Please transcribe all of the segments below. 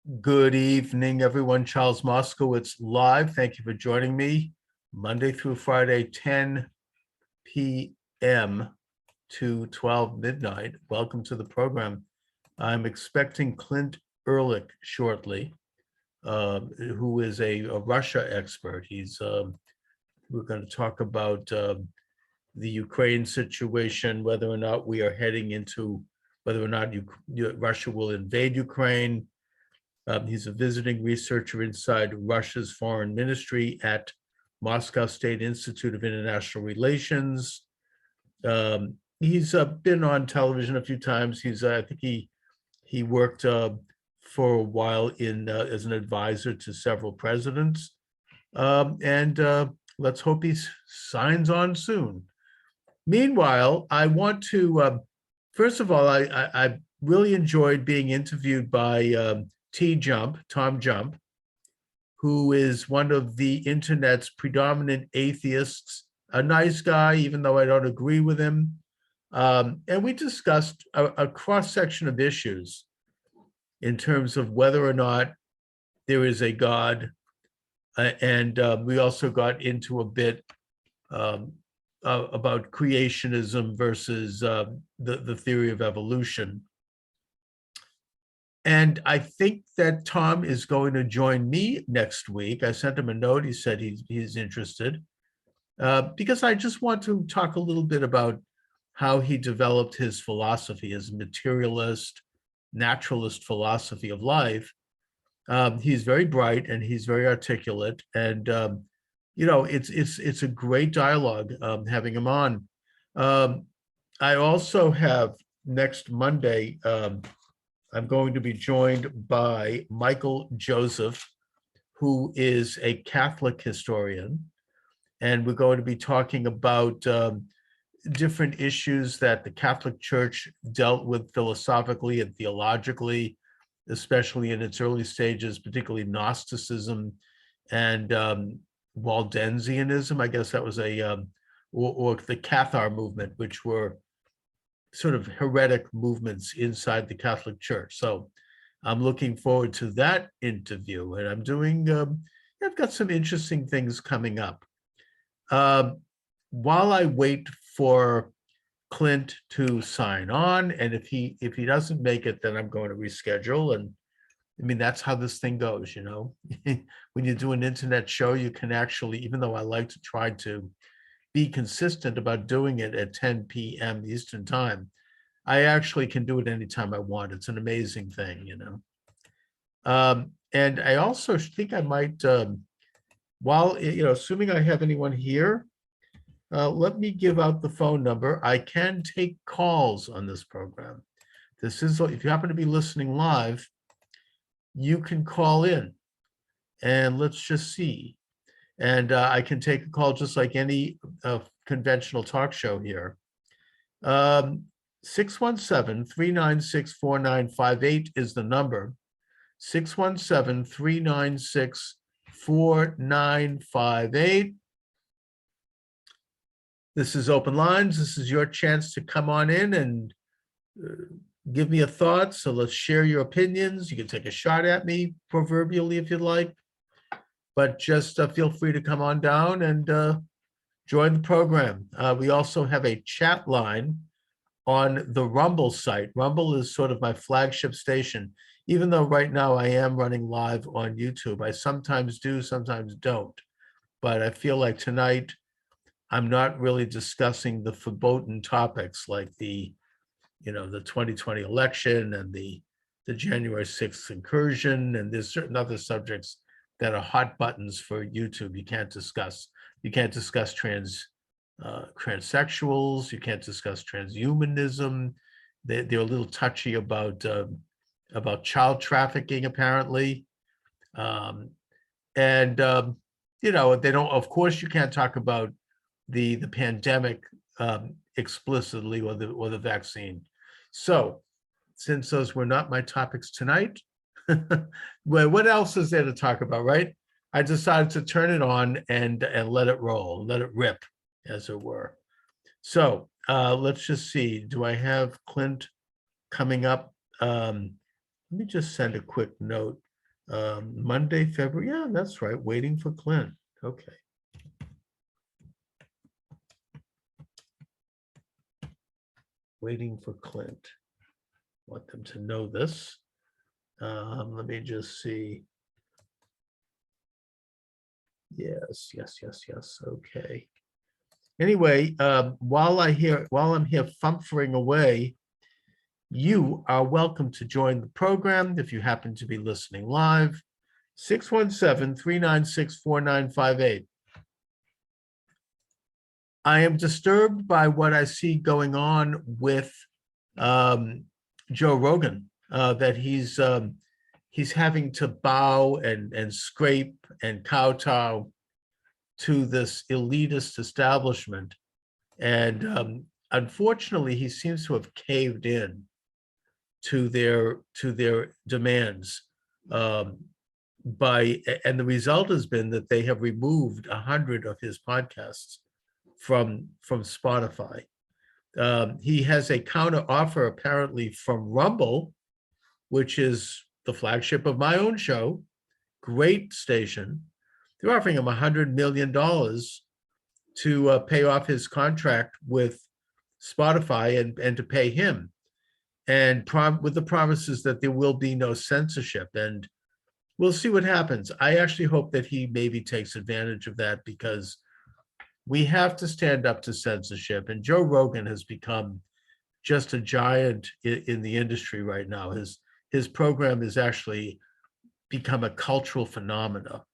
Good evening, everyone. Charles Moskowitz live. Thank you for joining me Monday through Friday, 10 p.m. to 12 midnight. Welcome to the program. I'm expecting Clint Ehrlich shortly, who is a Russia expert. We're going to talk about the Ukraine situation, whether or not we are heading into, whether or not Russia will invade Ukraine. He's a visiting researcher inside Russia's foreign ministry at Moscow State Institute of International Relations. He's been on television a few times. I think he worked for a while as an advisor to several presidents. And let's hope he signs on soon. Meanwhile, I want to, first of all, I really enjoyed being interviewed by Tom Jump, who is one of the internet's predominant atheists, a nice guy, even though I don't agree with him. And we discussed a cross-section of issues in terms of whether or not there is a God. And we also got into a bit about creationism versus the theory of evolution. And I think that Tom is going to join me next week. I sent him a note. He said he's interested because I just want to talk a little bit about how he developed his philosophy, his materialist, naturalist philosophy of life. He's very bright and he's very articulate, and it's a great dialogue having him on. I also have next Monday. I'm going to be joined by Michael Joseph, who is a Catholic historian, and we're going to be talking about different issues that the Catholic Church dealt with philosophically and theologically, especially in its early stages, particularly Gnosticism and Waldensianism. I guess that was or the Cathar movement, which were sort of heretic movements inside the Catholic Church. So I'm looking forward to that interview, and I've got some interesting things coming up. While I wait for Clint to sign on, and if he doesn't make it, then I'm going to reschedule. And I mean, that's how this thing goes, you know. When you do an internet show, you can actually, even though I like to try to be consistent about doing it at 10 p.m. Eastern time, I actually can do it anytime I want. It's an amazing thing, you know. And I also think I might, while, assuming I have anyone here, let me give out the phone number. I can take calls on this program. This is, if you happen to be listening live, you can call in and let's just see. And I can take a call just like any conventional talk show here. 617-396-4958 is the number. 617-396-4958. This is Open Lines. This is your chance to come on in and give me a thought. So let's share your opinions. You can take a shot at me proverbially if you'd like, but just feel free to come on down and join the program. We also have a chat line on the Rumble site. Rumble is sort of my flagship station, even though right now I am running live on YouTube. I sometimes do, sometimes don't, but I feel like tonight I'm not really discussing the verboten topics like the 2020 election and the January 6th incursion, and there's certain other subjects that are hot buttons for YouTube. You can't discuss transsexuals. You can't discuss transhumanism. They're a little touchy about child trafficking, apparently, and they don't. Of course, you can't talk about the pandemic explicitly or the vaccine. So, since those were not my topics tonight, well, what else is there to talk about, right? I decided to turn it on and let it roll, let it rip, as it were. So let's just see. Do I have Clint coming up? Let me just send a quick note. Monday, February. Yeah, that's right. Waiting for Clint. Okay. Waiting for Clint. Want them to know this. Let me just see. Yes. Okay. Anyway, while I'm here fumfering away, you are welcome to join the program if you happen to be listening live. 617-396-4958. I am disturbed by what I see going on with Joe Rogan, that he's having to bow and scrape and kowtow to this elitist establishment. And unfortunately, he seems to have caved in to their demands. And the result has been that they have removed 100 of his podcasts from Spotify. He has a counter offer apparently from Rumble, which is the flagship of my own show, great station. They're offering him $100 million to pay off his contract with Spotify and to pay him, and with the promises that there will be no censorship. And we'll see what happens. I actually hope that he maybe takes advantage of that, because we have to stand up to censorship. And Joe Rogan has become just a giant in the industry right now. His program has actually become a cultural phenomena.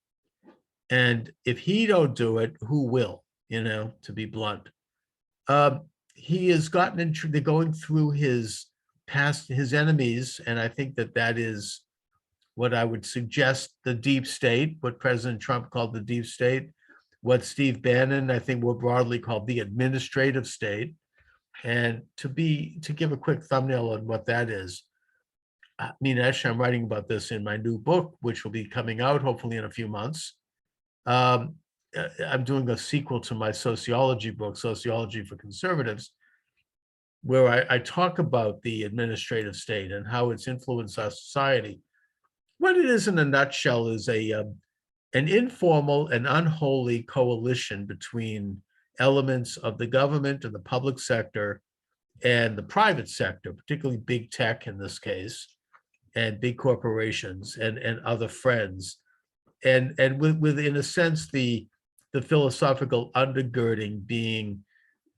And if he don't do it, who will, to be blunt. He has gotten into, they're going through his enemies. And I think that is what I would suggest, the deep state, what President Trump called the deep state, what Steve Bannon, I think, more broadly called the administrative state. And to give a quick thumbnail on what that is, I mean, actually, I'm writing about this in my new book, which will be coming out hopefully in a few months. I'm doing a sequel to my sociology book, Sociology for Conservatives, where I talk about the administrative state and how it's influenced our society. What it is in a nutshell is an informal and unholy coalition between elements of the government and the public sector and the private sector, particularly big tech in this case, and big corporations and other friends. And with in a sense, the philosophical undergirding being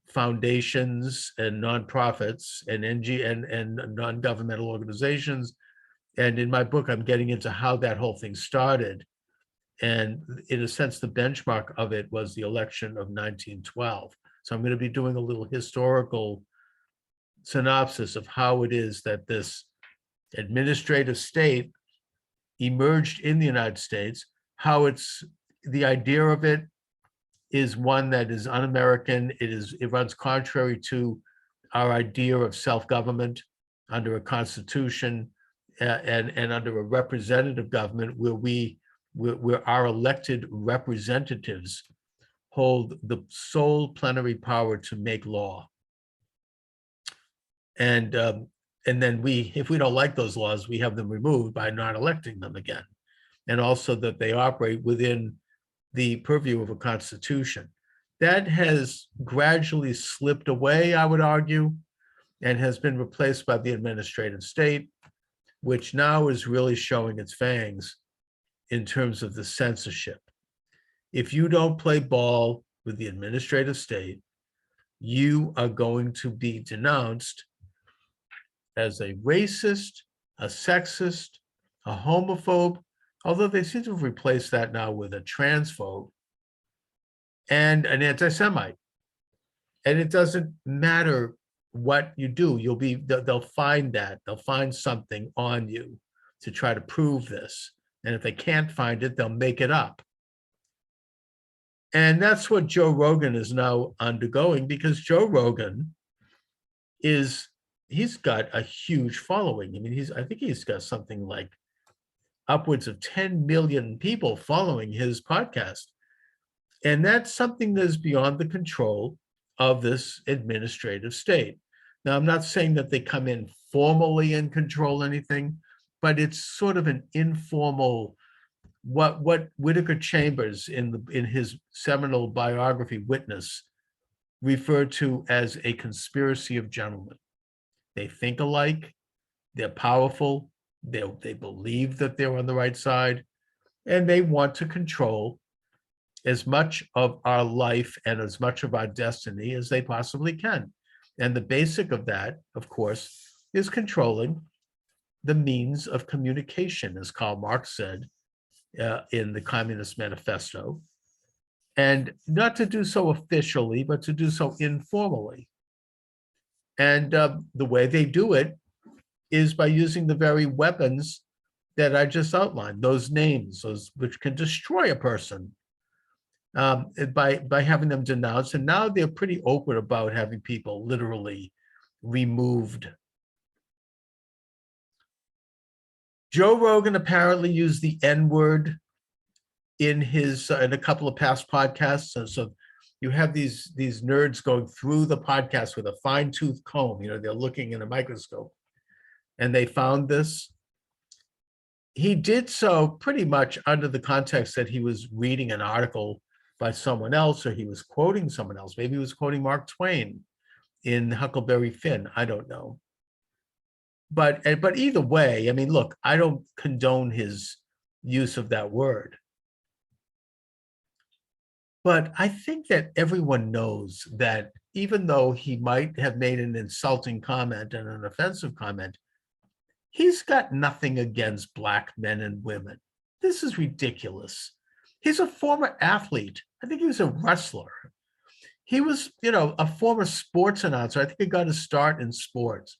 foundations and nonprofits and non-governmental organizations. And in my book, I'm getting into how that whole thing started. And in a sense, the benchmark of it was the election of 1912. So I'm going to be doing a little historical synopsis of how it is that this administrative state emerged in the United States, how the idea of it is one that is un-American. It runs contrary to our idea of self-government under a constitution and under a representative government where our elected representatives hold the sole plenary power to make law. And then if we don't like those laws, we have them removed by not electing them again. And also that they operate within the purview of a constitution. That has gradually slipped away, I would argue, and has been replaced by the administrative state, which now is really showing its fangs in terms of the censorship. If you don't play ball with the administrative state, you are going to be denounced as a racist, a sexist, a homophobe, although they seem to have replaced that now with a transphobe, and an anti-Semite. And it doesn't matter what you do, they'll find something on you to try to prove this. And if they can't find it, they'll make it up. And that's what Joe Rogan is now undergoing, because Joe Rogan he's got a huge following. I mean, I think he's got something like upwards of 10 million people following his podcast. And that's something that is beyond the control of this administrative state. Now, I'm not saying that they come in formally and control anything, but it's sort of an informal, what Whittaker Chambers in his seminal biography, Witness, referred to as a conspiracy of gentlemen. They think alike, they're powerful, they believe that they're on the right side, and they want to control as much of our life and as much of our destiny as they possibly can. And the basic of that, of course, is controlling the means of communication, as Karl Marx said in the Communist Manifesto, and not to do so officially, but to do so informally. And the way they do it is by using the very weapons that I just outlined, those names, those which can destroy a person, by having them denounced. And now they're pretty open about having people literally removed. Joe Rogan apparently used the N-word in a couple of past podcasts. So you have these nerds going through the podcast with a fine-tooth comb. They're looking in a microscope, and they found this. He did so pretty much under the context that he was reading an article by someone else, or he was quoting someone else. Maybe he was quoting Mark Twain in Huckleberry Finn. I don't know. But either way, I mean, look, I don't condone his use of that word. But I think that everyone knows that even though he might have made an insulting comment and an offensive comment, he's got nothing against Black men and women. This is ridiculous. He's a former athlete. I think he was a wrestler. He was, a former sports announcer. I think he got his start in sports,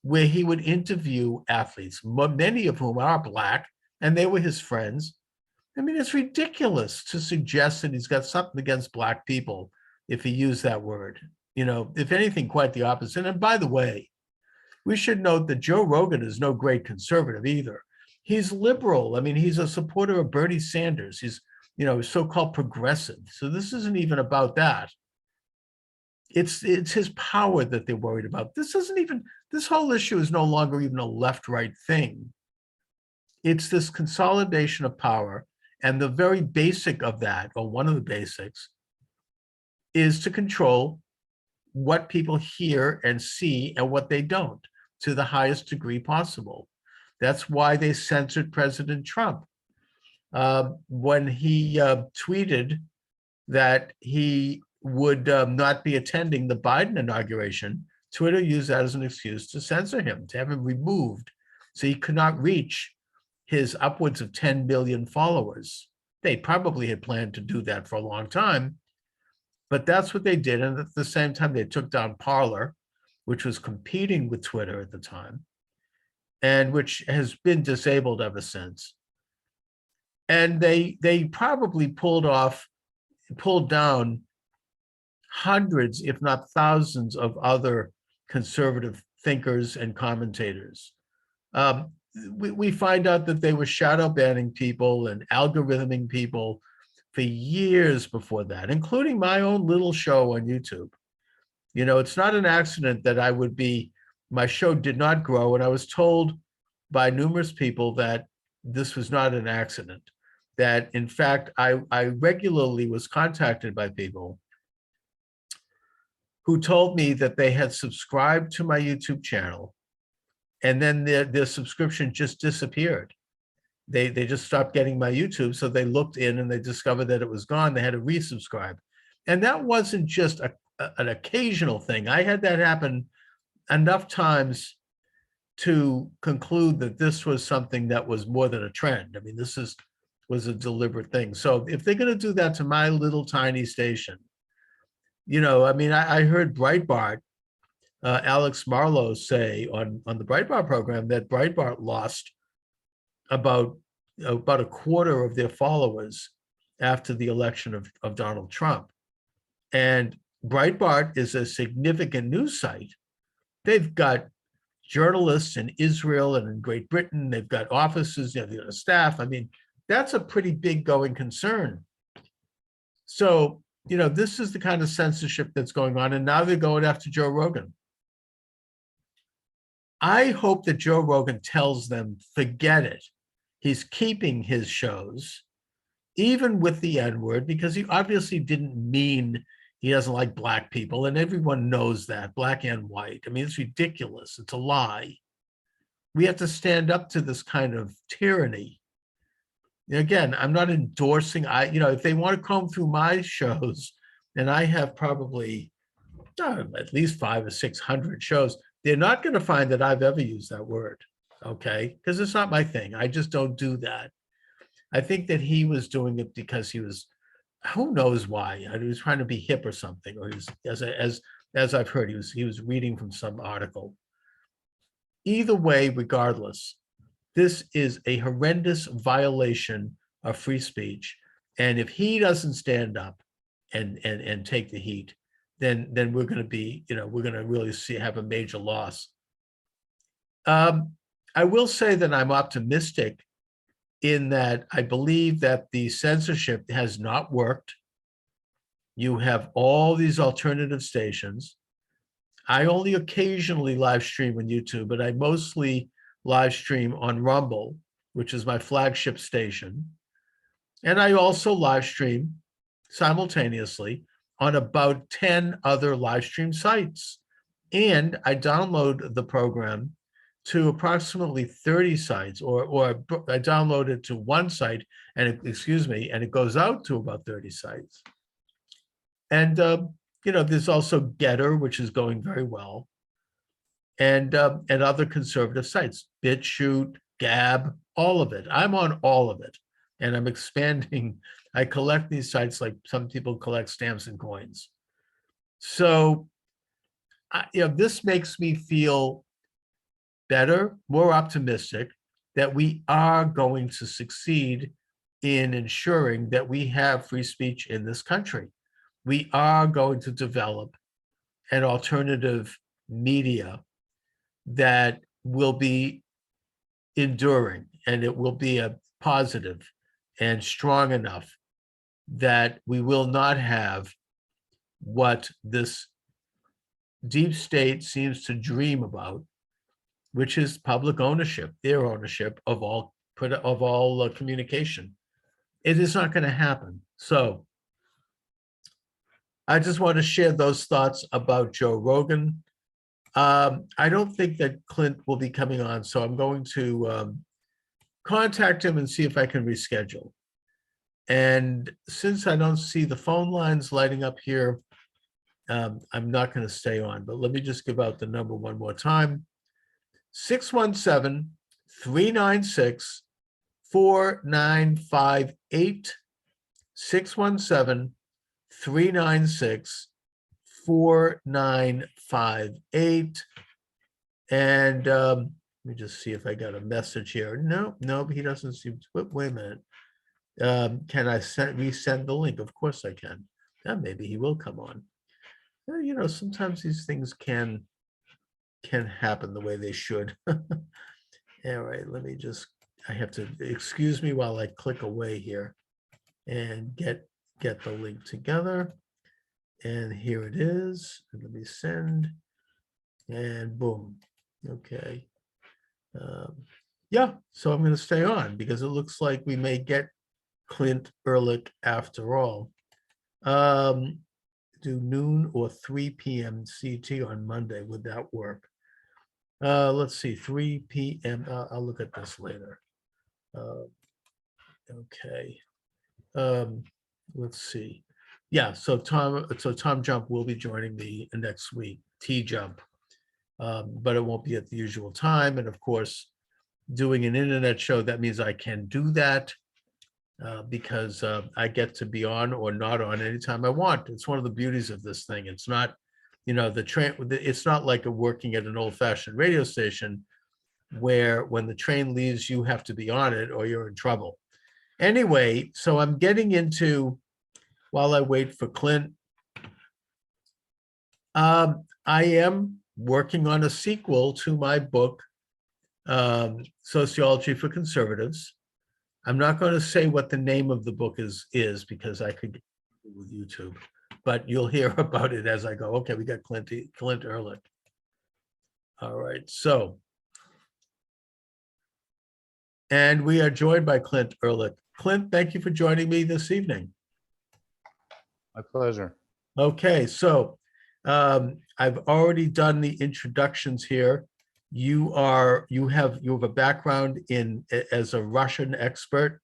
where he would interview athletes, many of whom are Black, and they were his friends. I mean, it's ridiculous to suggest that he's got something against Black people if he used that word. If anything, quite the opposite. And by the way, we should note that Joe Rogan is no great conservative either. He's liberal. I mean, he's a supporter of Bernie Sanders. He's, so-called progressive. So this isn't even about that. It's his power that they're worried about. This whole issue is no longer even a left-right thing. It's this consolidation of power. And the very basic of that, or one of the basics, is to control what people hear and see and what they don't to the highest degree possible. That's why they censored President Trump. When he tweeted that he would not be attending the Biden inauguration, Twitter used that as an excuse to censor him, to have him removed, so he could not reach his upwards of 10 million followers. They probably had planned to do that for a long time, but that's what they did. And at the same time, they took down Parler, which was competing with Twitter at the time, and which has been disabled ever since. And they probably pulled down hundreds, if not thousands, of other conservative thinkers and commentators. We find out that they were shadow banning people and algorithming people for years before that, including my own little show on YouTube. It's not an accident that my show did not grow. And I was told by numerous people that this was not an accident, that in fact, I regularly was contacted by people who told me that they had subscribed to my YouTube channel, and then their subscription just disappeared. They just stopped getting my YouTube, so they looked in and they discovered that it was gone. They had to resubscribe. And that wasn't just an occasional thing. I had that happen enough times to conclude that this was something that was more than a trend. I mean, this was a deliberate thing. So if they're going to do that to my little tiny station, I heard Breitbart, Alex Marlowe say on the Breitbart program that Breitbart lost about a quarter of their followers after the election of Donald Trump. And Breitbart is a significant news site. They've got journalists in Israel and in Great Britain. They've got offices, they've got a staff. I mean, that's a pretty big going concern. So, this is the kind of censorship that's going on. And now they're going after Joe Rogan. I hope that Joe Rogan tells them, forget it. He's keeping his shows, even with the N-word, because he obviously didn't mean he doesn't like black people. And everyone knows that, black and white. I mean, it's ridiculous. It's a lie. We have to stand up to this kind of tyranny. Again, I'm not endorsing, if they want to comb through my shows, and I have probably at least 500 or 600 shows, they're not going to find that I've ever used that word, okay? Because it's not my thing. I just don't do that. I think that he was doing it because he was, who knows why? He was trying to be hip or something, or he was, as I've heard, he was reading from some article. Either way, regardless, this is a horrendous violation of free speech. And if he doesn't stand up and take the heat, then we're going to be, we're going to really have a major loss. I will say that I'm optimistic in that I believe that the censorship has not worked. You have all these alternative stations. I only occasionally live stream on YouTube, but I mostly live stream on Rumble, which is my flagship station. And I also live stream simultaneously on about 10 other live stream sites. And I download the program to approximately 30 sites, or I download it to one site, and it goes out to about 30 sites. And, there's also Getter, which is going very well, and other conservative sites, BitChute, Gab, all of it. I'm on all of it, and I'm expanding. I collect these sites like some people collect stamps and coins. So, this makes me feel better, more optimistic that we are going to succeed in ensuring that we have free speech in this country. We are going to develop an alternative media that will be enduring, and it will be a positive and strong enough that we will not have what this deep state seems to dream about, which is public ownership, their ownership of all communication. It is not going to happen. So I just want to share those thoughts about Joe Rogan. I don't think that Clint will be coming on, so I'm going to contact him and see if I can reschedule. And since I don't see the phone lines lighting up here, I'm not going to stay on, but let me just give out the number one more time. 617-396-4958, 617-396-4958. And let me just see if I got a message here. No, he doesn't seem to. Wait a minute. Can I resend the link? Of course I can. Maybe he will come on. Sometimes these things can happen the way they should. All right, I have to, excuse me while I click away here and get the link together. And here it is. Let me send, and boom. Okay. Yeah, so I'm going to stay on because it looks like we may get Clint Ehrlich after all. Do noon or 3 p.m. CT on Monday. Would that work? Let's see, 3 p.m. I'll look at this later. Okay. Let's see. Yeah, so Tom Jump will be joining me next week, T-Jump, but it won't be at the usual time. And of course, doing an internet show, that means I can do that because I get to be on or not on anytime I want. It's one of the beauties of this thing. It's not, it's not like working at an old-fashioned radio station where when the train leaves, you have to be on it or you're in trouble. Anyway, so I'm getting into, while I wait for Clint, I am working on a sequel to my book, Sociology for Conservatives. I'm not going to say what the name of the book is because I could get it with YouTube, but you'll hear about it as I go. Okay, we got Clint Ehrlich. All right, so And we are joined by Clint Ehrlich. Clint, thank you for joining me this evening. My pleasure. Okay, so I've already done the introductions here. You have a background in as a Russia expert.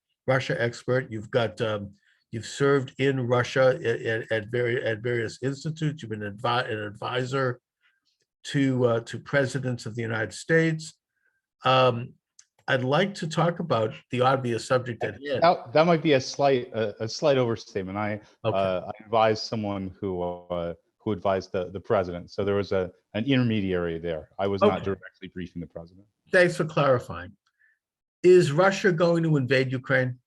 You've served in Russia at various institutes. You've been an advisor to presidents of the United States. I'd like to talk about the obvious subject at hand. That might be a slight overstatement. Okay. I advised someone who advised the president, so there was an intermediary there. I was not directly briefing the president. Thanks for clarifying. Is Russia going to invade Ukraine?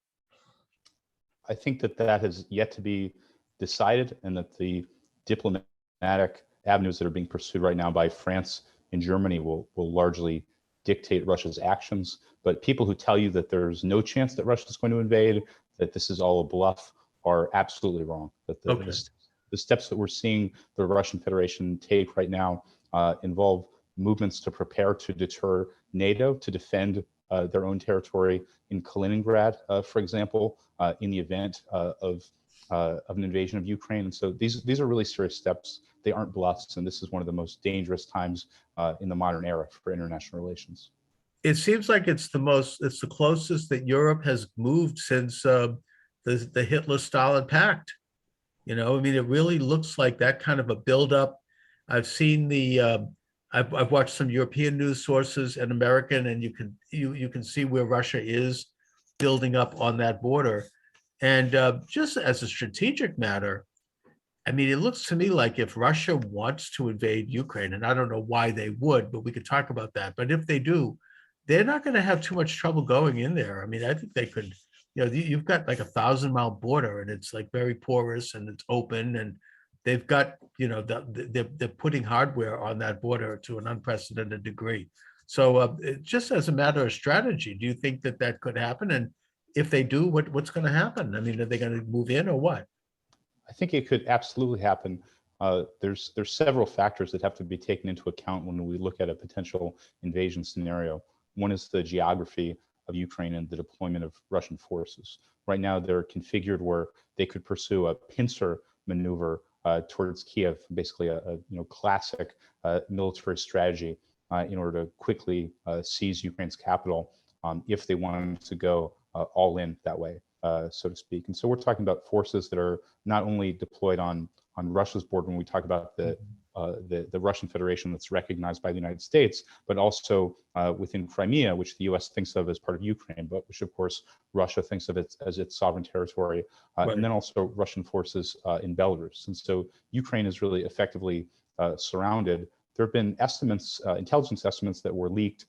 I think that has yet to be decided, and that the diplomatic avenues that are being pursued right now by France and Germany will largely dictate Russia's actions. But people who tell you that there's no chance that Russia is going to invade, that this is all a bluff, are absolutely wrong. That the steps that we're seeing the Russian Federation take right now involve movements to prepare to deter NATO, to defend their own territory in Kaliningrad, for example, in the event of an invasion of Ukraine. And so these are really serious steps. They aren't bluffs, and this is one of the most dangerous times in the modern era for international relations. It seems like it's the closest that Europe has moved since the Hitler-Stalin pact. You know, I mean, it really looks like that kind of a buildup. I've seen I've watched some European news sources and American, and you can see where Russia is building up on that border. And just as a strategic matter, I mean, it looks to me like if Russia wants to invade Ukraine, and I don't know why they would, but we could talk about that. But if they do, they're not going to have too much trouble going in there. I mean, I think they could, you know, you've got like 1,000-mile border, and it's like very porous and it's open, and they've got, you know, they're putting hardware on that border to an unprecedented degree. So just as a matter of strategy, do you think that that could happen? And if they do, what's going to happen? I mean, are they going to move in or what? I think it could absolutely happen. There's several factors that have to be taken into account when we look at a potential invasion scenario. One is the geography of Ukraine and the deployment of Russian forces. Right now, they're configured where they could pursue a pincer maneuver towards Kiev, basically a classic military strategy in order to quickly seize Ukraine's capital if they wanted to go all in that way, so to speak. And so we're talking about forces that are not only deployed on Russia's border when we talk about the Russian Federation that's recognized by the United States, but also within Crimea, which the U.S. thinks of as part of Ukraine, but which of course Russia thinks of it as its sovereign territory, and then also Russian forces in Belarus. And so Ukraine is really effectively surrounded. There have been estimates, intelligence estimates that were leaked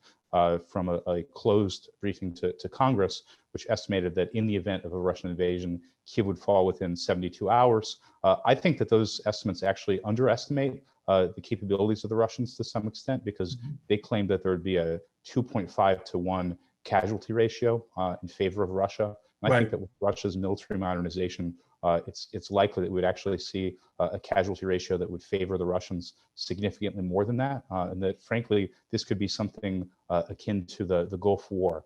from a closed briefing to Congress, which estimated that in the event of a Russian invasion, Kiev would fall within 72 hours. I think that those estimates actually underestimate the capabilities of the Russians to some extent, because they claim that there would be a 2.5 to 1 casualty ratio in favor of Russia. And I think that with Russia's military modernization, it's likely that we'd actually see a casualty ratio that would favor the Russians significantly more than that, and that frankly, this could be something akin to the Gulf War,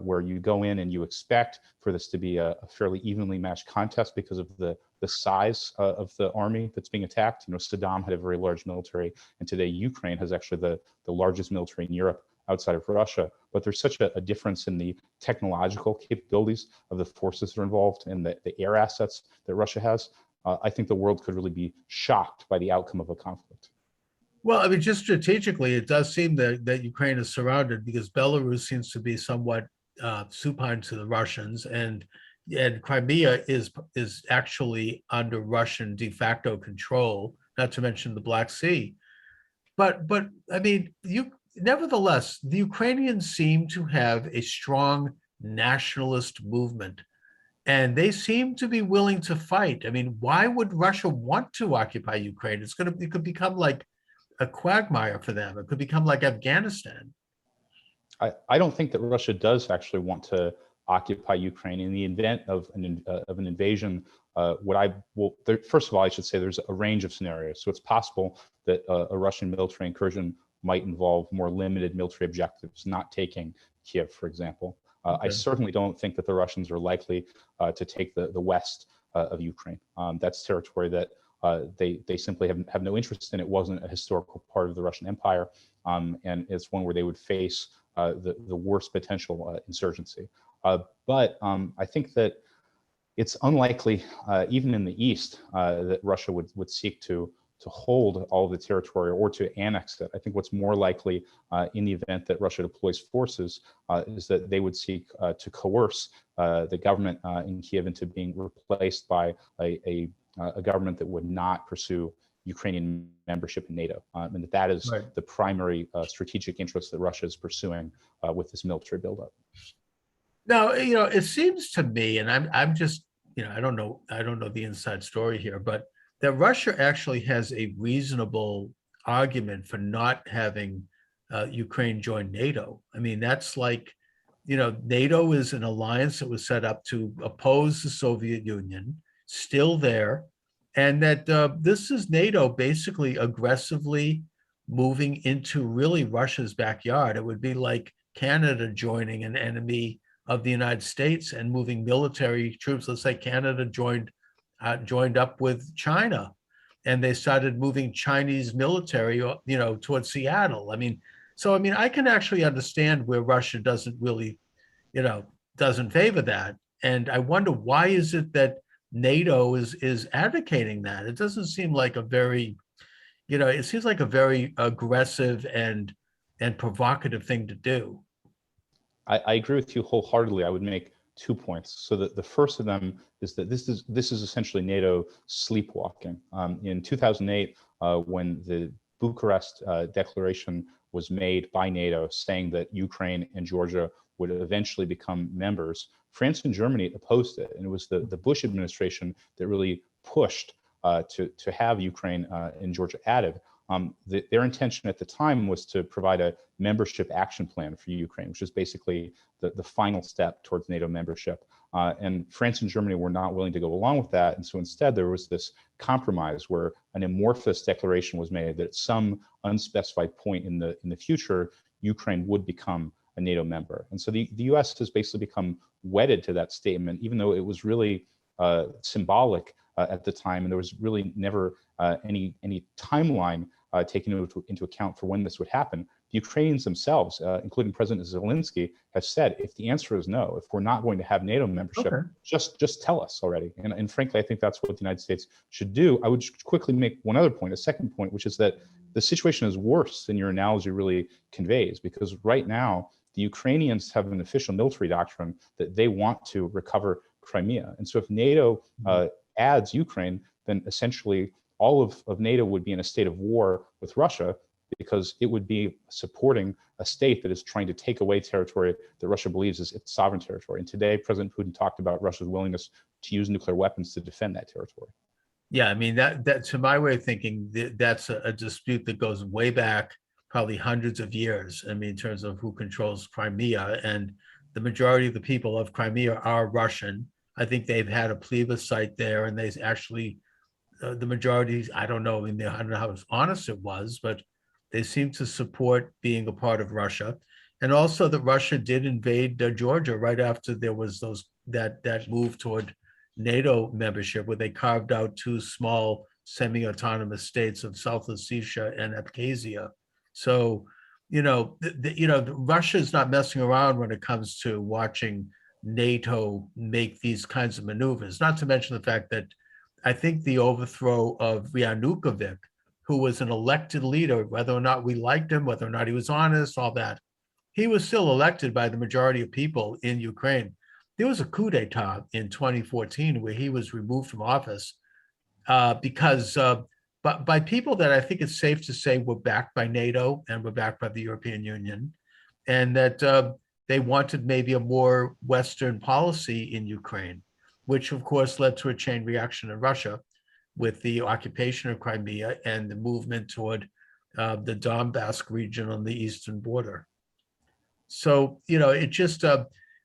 where you go in and you expect for this to be a fairly evenly matched contest because of the size of the army that's being attacked. You know, Saddam had a very large military, and today Ukraine has actually the largest military in Europe outside of Russia. But there's such a difference in the technological capabilities of the forces that are involved and the air assets that Russia has. I think the world could really be shocked by the outcome of a conflict. Well, I mean, just strategically, it does seem that Ukraine is surrounded because Belarus seems to be somewhat supine to the Russians, and Crimea is actually under Russian de facto control, not to mention the Black Sea. But I mean, nevertheless, the Ukrainians seem to have a strong nationalist movement, and they seem to be willing to fight. I mean, why would Russia want to occupy Ukraine? It could become like a quagmire for them. It could become like Afghanistan. I don't think that Russia does actually want to occupy Ukraine. In the event of an invasion, first of all, I should say there's a range of scenarios. So it's possible that a Russian military incursion might involve more limited military objectives, not taking Kiev, for example. I Okay. certainly don't think that the Russians are likely to take the west of Ukraine. That's territory that they simply have no interest in. It wasn't a historical part of the Russian Empire, and it's one where they would face the worst potential insurgency. But I think that it's unlikely, even in the east, that Russia would seek to hold all of the territory or to annex it. I think what's more likely in the event that Russia deploys forces is that they would seek to coerce the government in Kiev into being replaced by a government that would not pursue Ukrainian membership in NATO, and that is Right. the primary strategic interest that Russia is pursuing with this military buildup. Now, it seems to me, and I'm just, I don't know the inside story here, but that Russia actually has a reasonable argument for not having Ukraine join NATO. I mean, that's like, NATO is an alliance that was set up to oppose the Soviet Union, still there, and that this is NATO basically aggressively moving into really Russia's backyard. It would be like Canada joining an enemy of the United States and moving military troops. Let's say Canada joined up with China, and they started moving Chinese military, towards Seattle. I can actually understand where Russia doesn't really, doesn't favor that. And I wonder, why is it that NATO is advocating that? It doesn't seem like a very, it seems like a very aggressive and provocative thing to do. I agree with you wholeheartedly. I would make 2 points. So the first of them is that this is essentially NATO sleepwalking. In 2008, when the Bucharest Declaration was made by NATO, saying that Ukraine and Georgia would eventually become members, France and Germany opposed it, and it was the Bush administration that really pushed to have Ukraine and Georgia added. Their intention at the time was to provide a membership action plan for Ukraine, which is basically the final step towards NATO membership. And France and Germany were not willing to go along with that. And so instead, there was this compromise where an amorphous declaration was made that at some unspecified point in the future, Ukraine would become a NATO member. And so the US has basically become wedded to that statement, even though it was really symbolic at the time, and there was really never any timeline taken into account for when this would happen. The Ukrainians themselves, including President Zelensky, have said, if the answer is no, if we're not going to have NATO membership, Okay. just tell us already. And frankly, I think that's what the United States should do. I would quickly make one other point, a second point, which is that the situation is worse than your analogy really conveys, because right now, the Ukrainians have an official military doctrine that they want to recover Crimea. And so if NATO adds Ukraine, then essentially all of NATO would be in a state of war with Russia, because it would be supporting a state that is trying to take away territory that Russia believes is its sovereign territory. And today, President Putin talked about Russia's willingness to use nuclear weapons to defend that territory. Yeah, I mean, that to my way of thinking, that's a dispute that goes way back, probably hundreds of years. I mean, in terms of who controls Crimea, and the majority of the people of Crimea are Russian. I think they've had a plebiscite there, and they actually, the majority, I don't know, I mean, I don't know how honest it was, but they seem to support being a part of Russia. And also that Russia did invade Georgia right after there was that move toward NATO membership, where they carved out two small semi-autonomous states of South Ossetia and Abkhazia. So, Russia is not messing around when it comes to watching NATO make these kinds of maneuvers. Not to mention the fact that I think the overthrow of Yanukovych, who was an elected leader, whether or not we liked him, whether or not he was honest, all that, he was still elected by the majority of people in Ukraine. There was a coup d'etat in 2014 where he was removed from office but by people that I think it's safe to say were backed by NATO and were backed by the European Union, and that they wanted maybe a more Western policy in Ukraine, which of course led to a chain reaction in Russia with the occupation of Crimea and the movement toward the Donbass region on the eastern border. So, it just,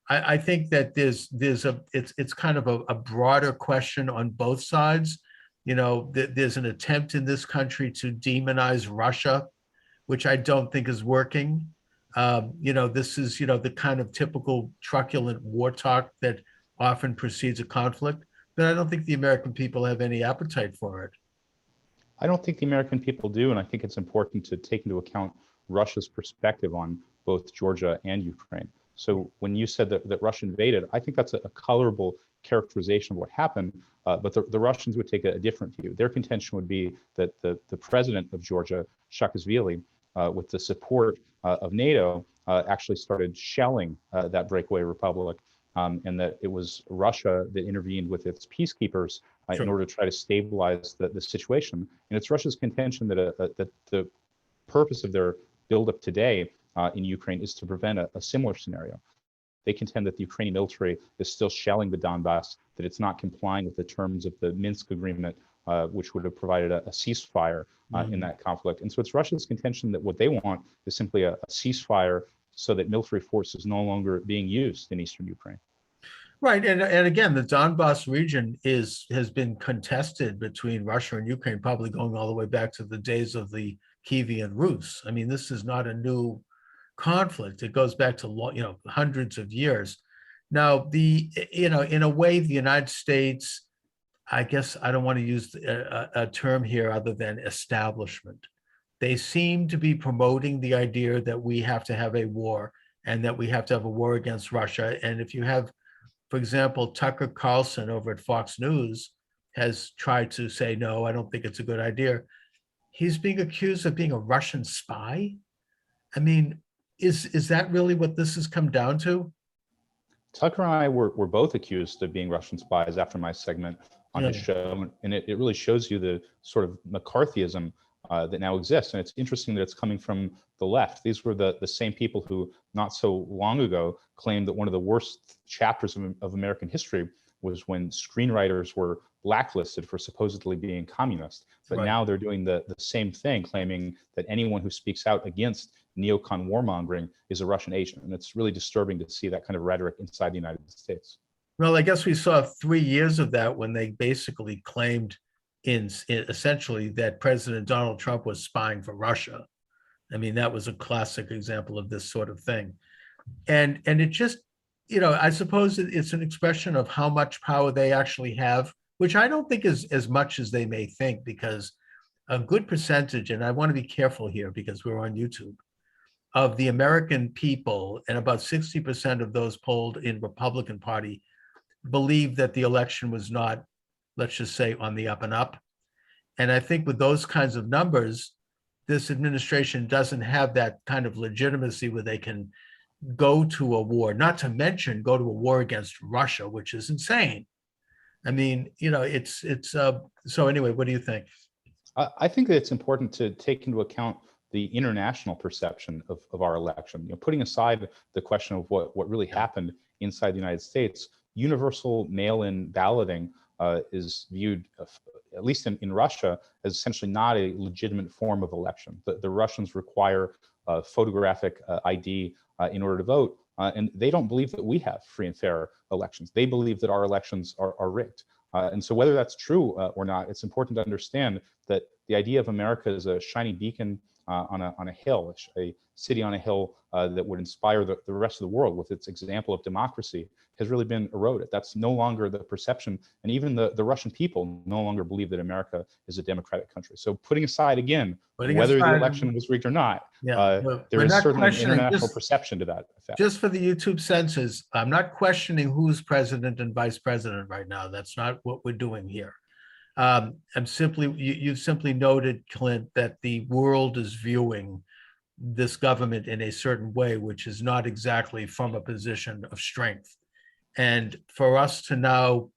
I think that it's kind of a broader question on both sides. There's an attempt in this country to demonize Russia, which I don't think is working. This is, the kind of typical truculent war talk that often precedes a conflict, but I don't think the American people have any appetite for it. I don't think the American people do, and I think it's important to take into account Russia's perspective on both Georgia and Ukraine. So when you said that Russia invaded, I think that's a colorable characterization of what happened, but the Russians would take a different view. Their contention would be that the president of Georgia, Saakashvili, with the support of NATO, actually started shelling that breakaway republic, and that it was Russia that intervened with its peacekeepers in order to try to stabilize the situation. And it's Russia's contention that the purpose of their buildup today in Ukraine is to prevent a similar scenario. They contend that the Ukrainian military is still shelling the Donbass, that it's not complying with the terms of the Minsk agreement, which would have provided a ceasefire in that conflict. And so it's Russia's contention that what they want is simply a ceasefire so that military force is no longer being used in eastern Ukraine. Right, and again, the Donbass region has been contested between Russia and Ukraine, probably going all the way back to the days of the Kievan Rus. I mean, this is not a new conflict. It goes back to hundreds of years. Now, in a way, the United States, I guess I don't want to use a term here other than establishment. They seem to be promoting the idea that we have to have a war and that we have to have a war against Russia. And if you have, for example, Tucker Carlson over at Fox News has tried to say, no, I don't think it's a good idea. He's being accused of being a Russian spy. I mean, is that really what this has come down to? Tucker and I were both accused of being Russian spies after my segment on his show, and it really shows you the sort of McCarthyism that now exists. And it's interesting that it's coming from the left. These were the same people who not so long ago claimed that one of the worst chapters of American history was when screenwriters were blacklisted for supposedly being communist. But now they're doing the same thing, claiming that anyone who speaks out against neocon warmongering is a Russian agent. And it's really disturbing to see that kind of rhetoric inside the United States. Well, I guess we saw 3 years of that when they basically claimed essentially that President Donald Trump was spying for Russia. I mean, that was a classic example of this sort of thing. And it just, I suppose it's an expression of how much power they actually have, which I don't think is as much as they may think, because a good percentage, and I want to be careful here because we're on YouTube, of the American people, and about 60% of those polled in Republican Party, believe that the election was not, let's just say, on the up and up. And I think with those kinds of numbers, this administration doesn't have that kind of legitimacy where they can go to a war, not to mention go to a war against Russia, which is insane. I mean, so anyway, what do you think? I think that it's important to take into account the international perception of our election. Putting aside the question of what really happened inside the United States, universal mail-in balloting is viewed, at least in Russia, as essentially not a legitimate form of election. The Russians require photographic ID in order to vote, and they don't believe that we have free and fair elections. They believe that our elections are rigged. And so whether that's true or not, it's important to understand that the idea of America as a shining beacon on a hill, a city on a hill that would inspire the rest of the world with its example of democracy, has really been eroded. That's no longer the perception. And even the Russian people no longer believe that America is a democratic country. So putting aside again, whether the election was rigged or not, there is certainly an international perception to that effect. Just for the YouTube censors, I'm not questioning who's president and vice president right now. That's not what we're doing here. You've simply noted, Clint, that the world is viewing this government in a certain way, which is not exactly from a position of strength. And for us to now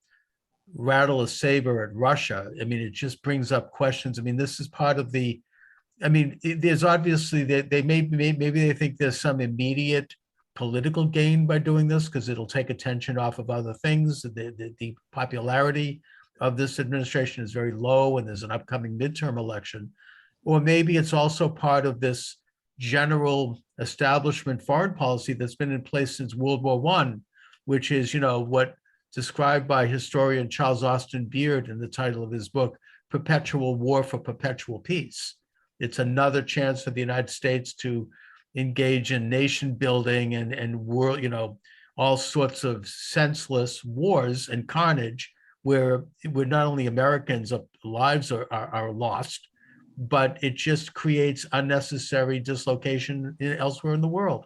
rattle a saber at Russia, I mean, it just brings up questions. I mean, this is part of there's obviously maybe they think there's some immediate political gain by doing this because it'll take attention off of other things. The popularity of this administration is very low and there's an upcoming midterm election. Or maybe it's also part of this general establishment foreign policy that's been in place since World War I, which is, what described by historian Charles Austin Beard in the title of his book, Perpetual War for Perpetual Peace. It's another chance for the United States to engage in nation building and world, all sorts of senseless wars and carnage where not only Americans' lives are lost, but it just creates unnecessary dislocation elsewhere in the world.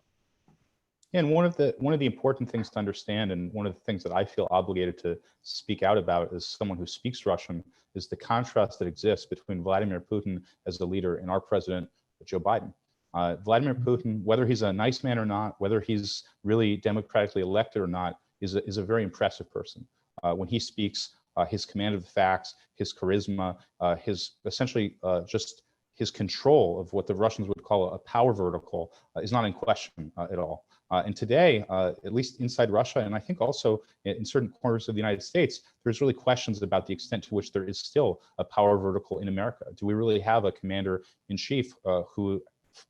And one of the important things to understand, and one of the things that I feel obligated to speak out about as someone who speaks Russian, is the contrast that exists between Vladimir Putin as a leader and our president, Joe Biden. Vladimir Putin, whether he's a nice man or not, whether he's really democratically elected or not, is a very impressive person. When he speaks, his command of the facts, his charisma, his essentially just his control of what the Russians would call a power vertical is not in question at all. And today, at least inside Russia, and I think also in certain corners of the United States, there's really questions about the extent to which there is still a power vertical in America. Do we really have a commander in chief who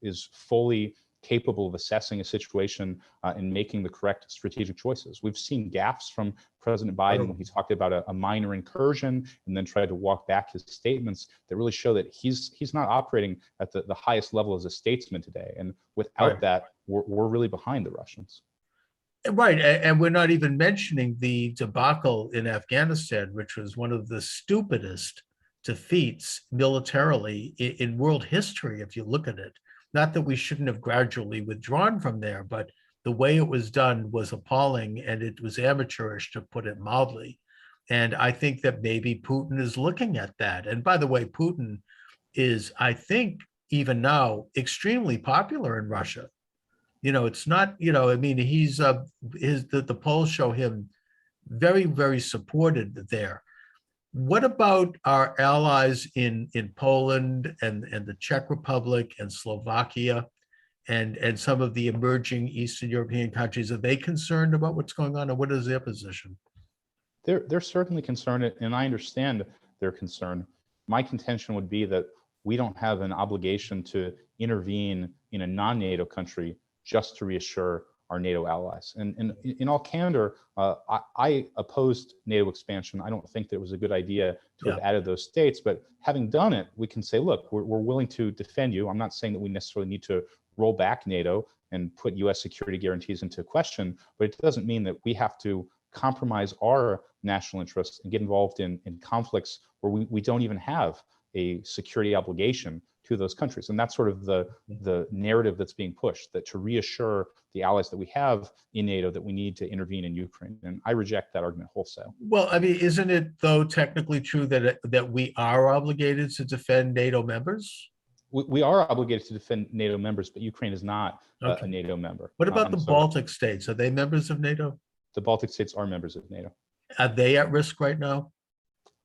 is fully capable of assessing a situation and making the correct strategic choices? We've seen gaffes from President Biden when he talked about a minor incursion and then tried to walk back his statements that really show that he's not operating at the highest level as a statesman today. And without that, we're really behind the Russians. Right. And we're not even mentioning the debacle in Afghanistan, which was one of the stupidest defeats militarily in world history, if you look at it. Not that we shouldn't have gradually withdrawn from there, but the way it was done was appalling, and it was amateurish, to put it mildly. And I think that maybe Putin is looking at that. And by the way, Putin is, I think, even now, extremely popular in Russia. It's not, I mean, he's the polls show him very, very supported there. What about our allies in Poland and the Czech Republic and Slovakia and some of the emerging Eastern European countries? Are they concerned about what's going on, or what is their position? They're certainly concerned, and I understand their concern. My contention would be that we don't have an obligation to intervene in a non-NATO country just to reassure our NATO allies. And in all candor, I opposed NATO expansion. I don't think that it was a good idea to have added those states, but having done it, we can say, look, we're willing to defend you. I'm not saying that we necessarily need to roll back NATO and put US security guarantees into question, but it doesn't mean that we have to compromise our national interests and get involved in conflicts where we don't even have a security obligation to those countries. And that's sort of the narrative that's being pushed, that to reassure the allies that we have in NATO that we need to intervene in Ukraine. And I reject that argument wholesale. Well, I mean, isn't it though technically true that we are obligated to defend NATO members? We are obligated to defend NATO members, but Ukraine is not a NATO member. What about the Baltic states? Are they members of NATO? The Baltic states are members of NATO. Are they at risk right now?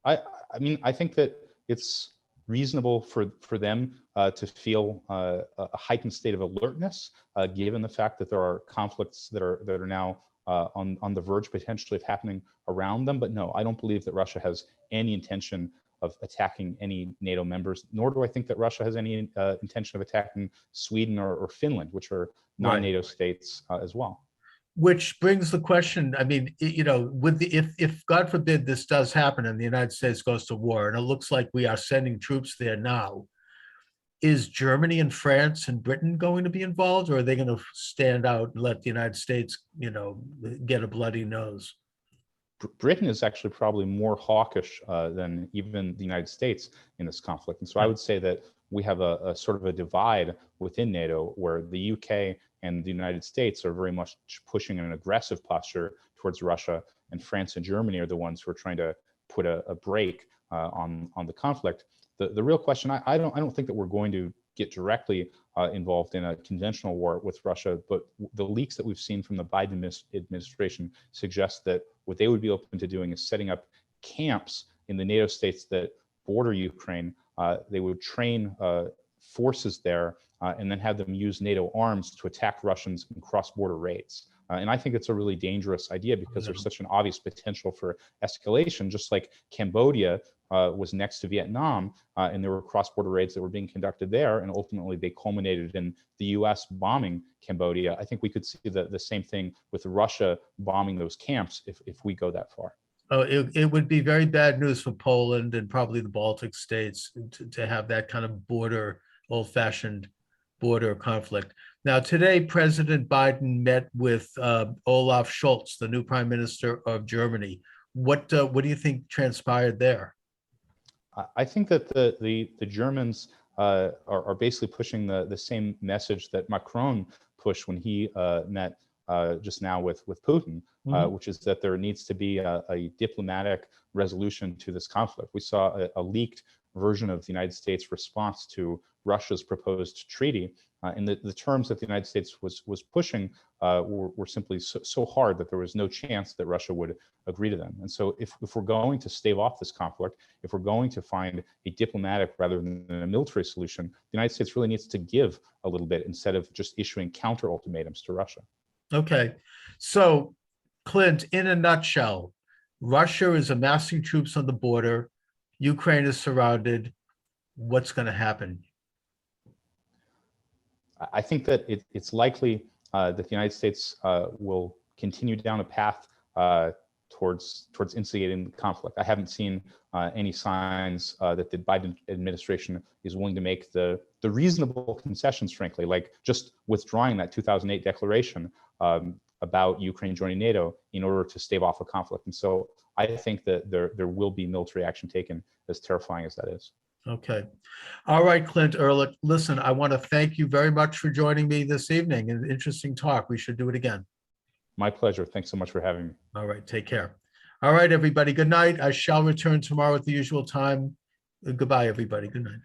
I mean, I think that it's reasonable for them to feel a heightened state of alertness, given the fact that there are conflicts that are now on the verge potentially of happening around them. But no, I don't believe that Russia has any intention of attacking any NATO members, nor do I think that Russia has any intention of attacking Sweden or Finland, which are non-NATO states as well. Which brings the question, I mean, with if God forbid this does happen and the United States goes to war, and it looks like we are sending troops there now, is Germany and France and Britain going to be involved, or are they going to stand out and let the United States, get a bloody nose? Britain is actually probably more hawkish than even the United States in this conflict. And so I would say that we have a sort of a divide within NATO where the UK and the United States are very much pushing an aggressive posture towards Russia, and France and Germany are the ones who are trying to put a break on the conflict. The real question, I don't think that we're going to get directly involved in a conventional war with Russia, but the leaks that we've seen from the Biden administration suggest that what they would be open to doing is setting up camps in the NATO states that border Ukraine. They would train forces there and then have them use NATO arms to attack Russians in cross-border raids. And I think it's a really dangerous idea because there's such an obvious potential for escalation, just like Cambodia was next to Vietnam, and there were cross-border raids that were being conducted there, and ultimately they culminated in the US bombing Cambodia. I think we could see the same thing with Russia bombing those camps if we go that far. Oh, it would be very bad news for Poland and probably the Baltic states to have that kind of old-fashioned border conflict. Now, today, President Biden met with Olaf Scholz, the new Prime Minister of Germany. What do you think transpired there? I think that the Germans are basically pushing the same message that Macron pushed when he met just now with Putin, which is that there needs to be a diplomatic resolution to this conflict. We saw a leaked version of the United States response to Russia's proposed treaty, and the terms that the United States was pushing were simply so hard that there was no chance that Russia would agree to them. And so if we're going to stave off this conflict, if we're going to find a diplomatic rather than a military solution, the United States really needs to give a little bit instead of just issuing counter ultimatums to Russia. Okay, so Clint, in a nutshell, Russia is amassing troops on the border. Ukraine is surrounded. What's going to happen? I think that it's likely that the United States will continue down a path towards instigating the conflict. I haven't seen any signs that the Biden administration is willing to make the reasonable concessions, frankly, like just withdrawing that 2008 declaration about Ukraine joining NATO in order to stave off a conflict. And so I think that there will be military action taken, as terrifying as that is. Okay. All right, Clint Ehrlich, listen, I want to thank you very much for joining me this evening. An interesting talk. We should do it again. My pleasure. Thanks so much for having me. All right, take care. All right, everybody, good night. I shall return tomorrow at the usual time. Goodbye, everybody. Good night.